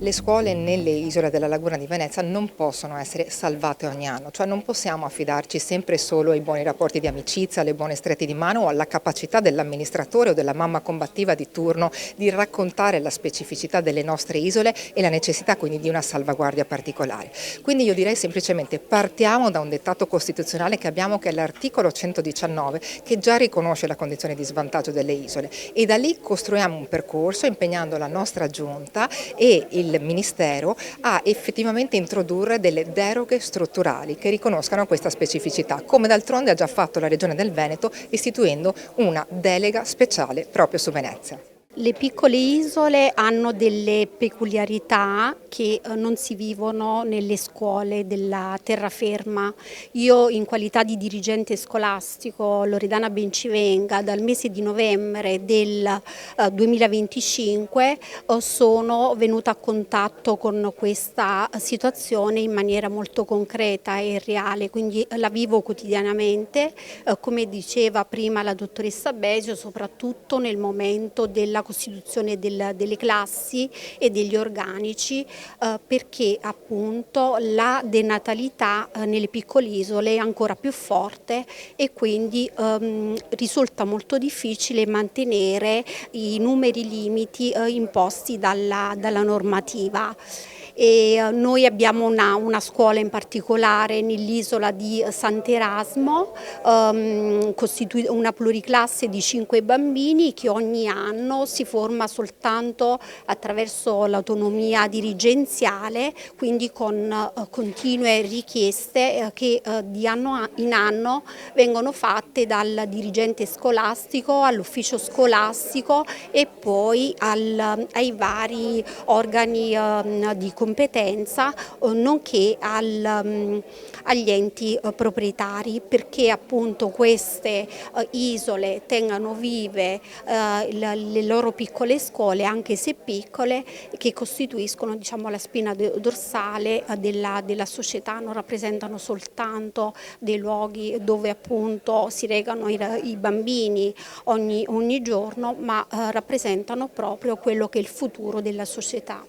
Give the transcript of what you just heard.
Le scuole nelle isole della Laguna di Venezia non possono essere salvate ogni anno, cioè non possiamo affidarci sempre solo ai buoni rapporti di amicizia, alle buone strette di mano o alla capacità dell'amministratore o della mamma combattiva di turno di raccontare la specificità delle nostre isole e la necessità quindi di una salvaguardia particolare. Quindi io direi semplicemente partiamo da un dettato costituzionale che abbiamo, che è l'articolo 119, che già riconosce la condizione di svantaggio delle isole, e da lì costruiamo un percorso impegnando la nostra giunta e il Ministero a effettivamente introdurre delle deroghe strutturali che riconoscano questa specificità, come d'altronde ha già fatto la Regione del Veneto istituendo una delega speciale proprio su Venezia. Le piccole isole hanno delle peculiarità che non si vivono nelle scuole della terraferma. Io, in qualità di dirigente scolastico Loredana Bencivenga, dal mese di novembre del 2025 sono venuta a contatto con questa situazione in maniera molto concreta e reale, quindi la vivo quotidianamente, come diceva prima la dottoressa Besio, soprattutto nel momento della costituzione delle classi e degli organici, perché appunto la denatalità nelle piccole isole è ancora più forte e quindi risulta molto difficile mantenere i numeri limiti imposti dalla normativa. Noi abbiamo una scuola in particolare nell'isola di Sant'Erasmo, una pluriclasse di 5 bambini che ogni anno si forma soltanto attraverso l'autonomia dirigenziale, quindi con continue richieste che di anno in anno vengono fatte dal dirigente scolastico all'ufficio scolastico e poi ai vari organi di competenza, nonché agli enti proprietari, perché appunto queste isole tengano vive le loro piccole scuole, anche se piccole, che costituiscono, diciamo, la spina dorsale della società, non rappresentano soltanto dei luoghi dove appunto si recano i bambini ogni giorno, ma rappresentano proprio quello che è il futuro della società.